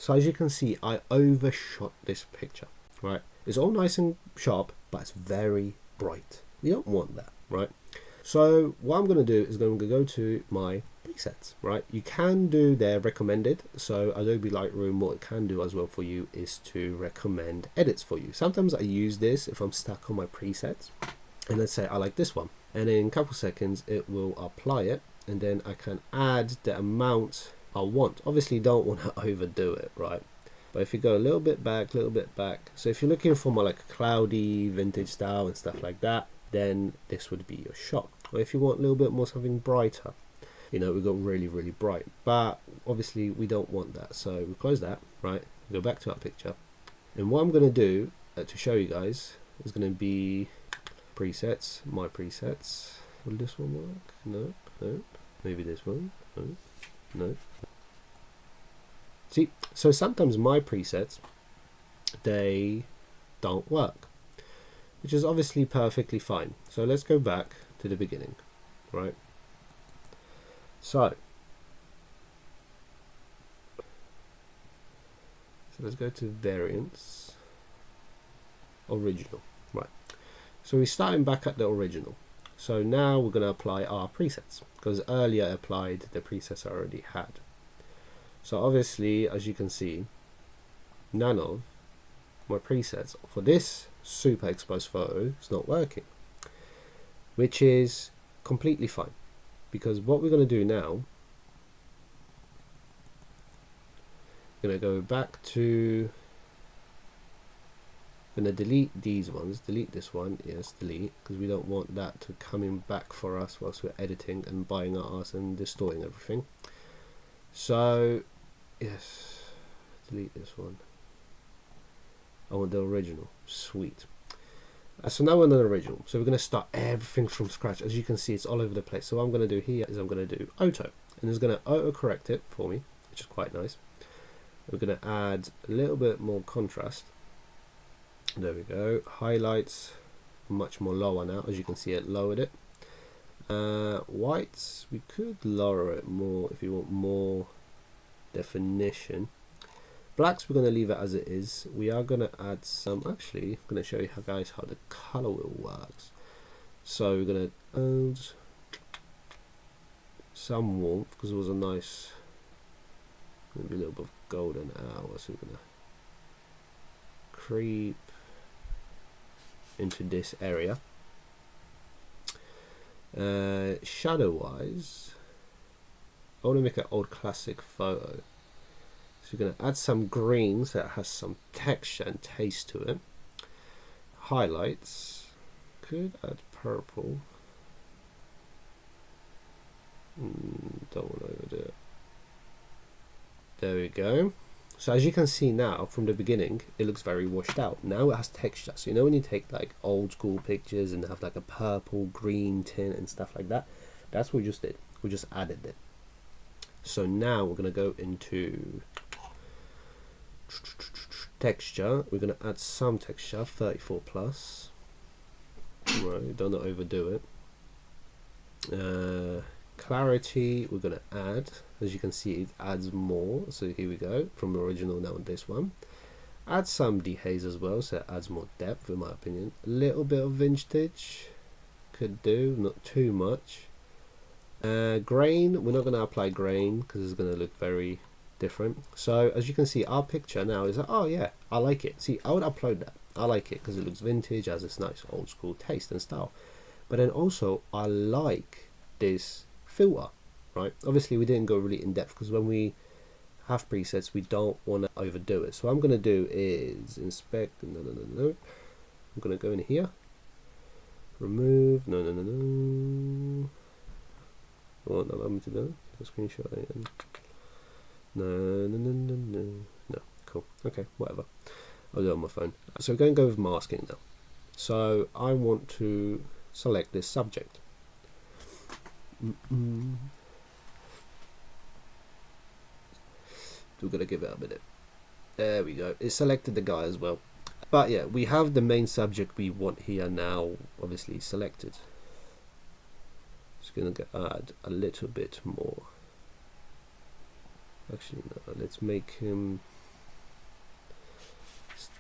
So as you can see, I overshot this picture, right? It's all nice and sharp, but it's very bright. You don't want that, right? So what I'm going to do is I'm going to go to my presets, right? You can do their recommended. So Adobe Lightroom, what it can do as well for you is to recommend edits for you. Sometimes I use this if I'm stuck on my presets, and let's say I like this one, and in a couple seconds it will apply it, and then I can add the amount I want. Obviously don't want to overdo it, right? But if you go a little bit back, so if you're looking for more like a cloudy vintage style and stuff like that, then this would be your shot. Or if you want a little bit more something brighter, you know, we got really bright, but obviously we don't want that, so we close that, right? Go back to our picture, and what I'm going to do to show you guys is going to be presets, my presets. Will this one work? No, no. Maybe this one. No, no. See, so sometimes my presets, they don't work, which is obviously perfectly fine. So let's go back to the beginning, right? So let's go to variants, original, right? So we're starting back at the original. So now we're going to apply our presets, because earlier I applied the presets I already had. So obviously, as you can see, none of my presets for this super exposed photo is not working, which is completely fine, because what we're going to do now, we're going to go back to, going to delete these ones, delete this one, yes, delete, because we don't want that to coming back for us whilst we're editing and buying our ass and distorting everything. So yes, delete this one. I want the original. Sweet. So now we're on the original. So we're going to start everything from scratch. As you can see, it's all over the place. So what I'm going to do here is I'm going to do auto, and it's going to auto correct it for me, which is quite nice. We're going to add a little bit more contrast. There we go. Highlights much more lower now. As you can see, it lowered it. Whites, we could lower it more if you want more definition. Blacks, we're going to leave it as it is. We are going to add some, actually I'm going to show you how the color wheel works. So we're going to add some warmth, because it was a nice, maybe a little bit of golden hour. So we're going to creep into this area. Shadow wise, I want to make an old classic photo, so we're going to add some green so it has some texture and taste to it. Highlights, could add purple, don't want to overdo it. There we go. So as you can see now, from the beginning, it looks very washed out. Now it has texture. So you know when you take like old school pictures and have like a purple, green tint and stuff like that? That's what we just did. We just added it. So now we're going to go into texture. We're going to add some texture, 34 plus. Right, don't overdo it. Clarity, we're going to add, as you can see, it adds more. So here we go, from the original now on this one. Add some dehaze as well, so it adds more depth in my opinion. A little bit of vintage could do, not too much. Grain, we're not going to apply grain because it's going to look very different. So as you can see, our picture now is like, oh yeah, I like it. See, I would upload that. I like it because it looks vintage, has this nice old school taste and style. But then also I like this filter, right? Obviously we didn't go really in depth because when we have presets we don't want to overdo it. So what I'm going to do is inspect, no, I'm going to go in here, remove, no, what allow me to do a screenshot again. No, cool, okay, whatever, I'll do it on my phone. So we're going to go with masking now. So I want to select this subject. We're gonna give it a minute. There we go. It selected the guy as well. But yeah, we have the main subject we want here now, obviously selected. Just gonna add a little bit more. Actually, no. Let's make him.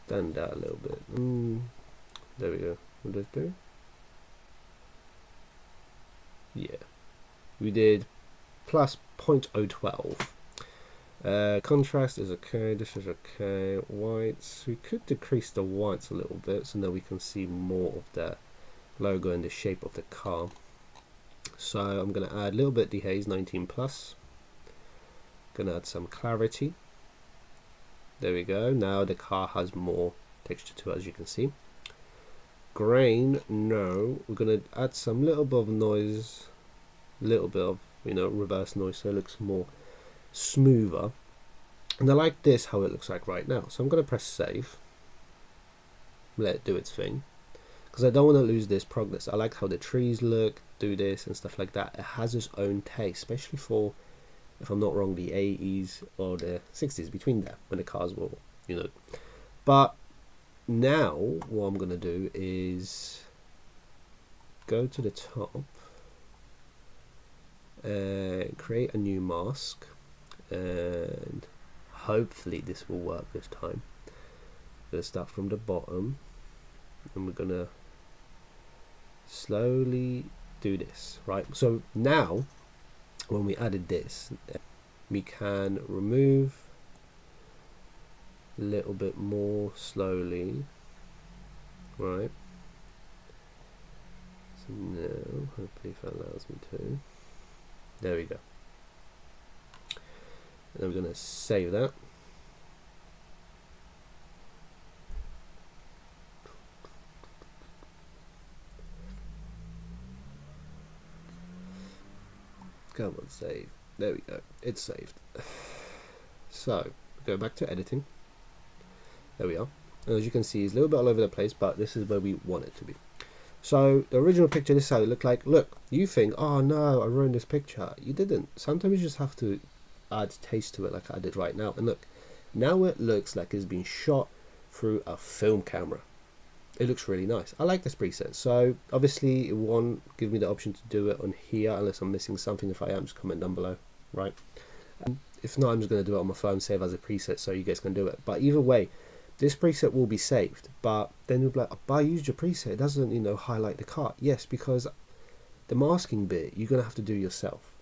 stand out a little bit. There we go. What did I do? Yeah, we did plus 0.012. Contrast is okay, this is okay. Whites, we could decrease the whites a little bit so now we can see more of the logo and the shape of the car. So I'm going to add a little bit dehaze, 19 plus. Going to add some clarity. There we go. Now the car has more texture to it, as you can see. Grain, no. We're going to add some little bit of noise, little bit of, you know, reverse noise, so it looks more smoother. And I like this how it looks like right now. So I'm going to press save. Let it do its thing, because I don't want to lose this progress. I like how the trees look, do this and stuff like that. It has its own taste, especially for, if I'm not wrong, the 80s or the 60s, between there, when the cars were, you know. But now what I'm going to do is go to the top and create a new mask, and hopefully this will work this time. I'm going to start from the bottom, and we're going to slowly do this, right? So now when we added this, we can remove a little bit more slowly, right? So now hopefully if it allows me to, there we go. And then we're going to save that. Come on, save. There we go. It's saved. So go back to editing. There we are. And as you can see, it's a little bit all over the place, but this is where we want it to be. So the original picture, this is how it looked like. Look, you think, oh no, I ruined this picture. You didn't. Sometimes you just have to add taste to it, like I did right now. And look, now it looks like it's been shot through a film camera. It looks really nice. I like this preset. So obviously it won't give me the option to do it on here unless I'm missing something. If I am, just comment down below, right? If not, I'm just going to do it on my phone, save as a preset so you guys can do it. But either way, this preset will be saved. But then you'll be like, but I used your preset, it doesn't, you know, highlight the car. Yes, because the masking bit you're going to have to do yourself.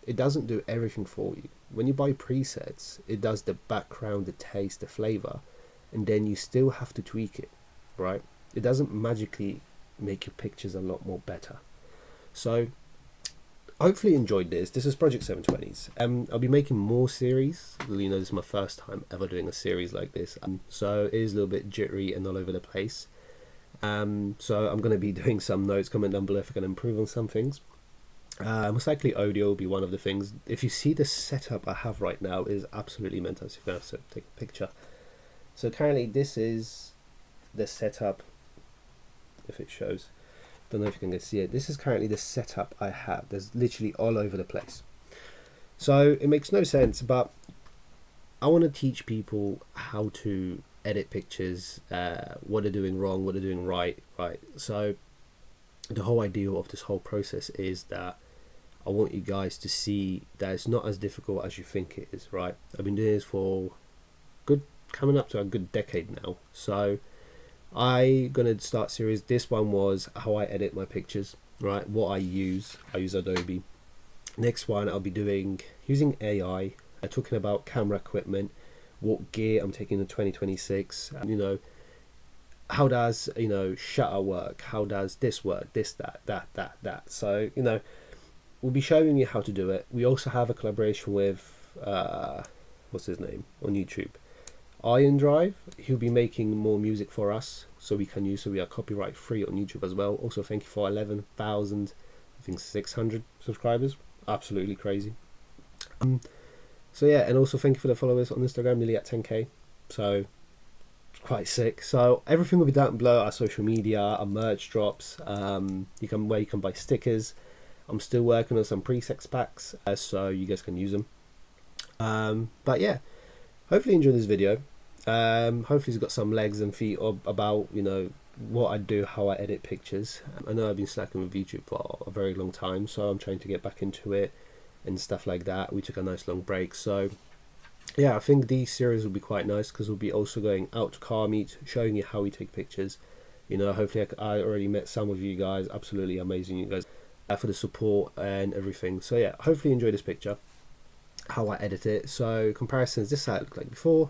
It doesn't do everything for you. When you buy presets, it does the background, the taste, the flavor, and then you still have to tweak it, right? It doesn't magically make your pictures a lot more better. So hopefully you enjoyed this. This is Project 720s. I'll be making more series. You know, this is my first time ever doing a series like this, so it is a little bit jittery and all over the place. So I'm going to be doing some notes. Comment down below if I can improve on some things. Most likely audio will be one of the things. If you see the setup I have right now is absolutely mental, so you're going to have to take a picture. So currently this is the setup. If it shows, don't know if you can see it. This is currently the setup I have. There's literally all over the place, so it makes no sense, but I want to teach people how to edit pictures, what they're doing wrong, what they're doing right. So the whole idea of this whole process is that I want you guys to see that it's not as difficult as you think it is, right? I've been doing this for coming up to a good decade now, so I'm gonna start series. This one was how I edit my pictures, right? What I use Adobe. Next one I'll be doing using AI, talking about camera equipment, what gear I'm taking in 2026, and, you know, how does, you know, shutter work, how does this work, this, that. So, you know, we'll be showing you how to do it. We also have a collaboration with what's his name on YouTube, Iron Drive. He'll be making more music for us so we can use, so we are copyright free on YouTube as well. Also thank you for 11,000 I think 600 subscribers. Absolutely crazy. So yeah, and also thank you for the followers on Instagram, nearly at 10k, so quite sick. So everything will be down below, our social media, our merch drops, you can buy stickers. I'm still working on some presets packs, so you guys can use them. But yeah, hopefully you enjoyed this video. Hopefully it's got some legs and feet about, you know, what I do, how I edit pictures. I know I've been slacking with YouTube for a very long time, so I'm trying to get back into it and stuff like that. We took a nice long break, so yeah, I think these series will be quite nice because we'll be also going out to car meet, showing you how we take pictures. You know, hopefully I already met some of you guys. Absolutely amazing, you guys, for the support and everything. So yeah, hopefully you enjoy this picture, how I edit it. So comparisons, this is how it looked like before,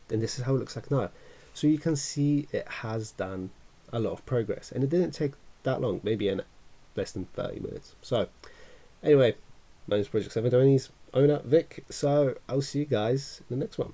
and this is how it looks like now. So you can see it has done a lot of progress, and it didn't take that long, maybe in less than 30 minutes. So anyway, my name is Project 720's owner, Vic. So I'll see you guys in the next one.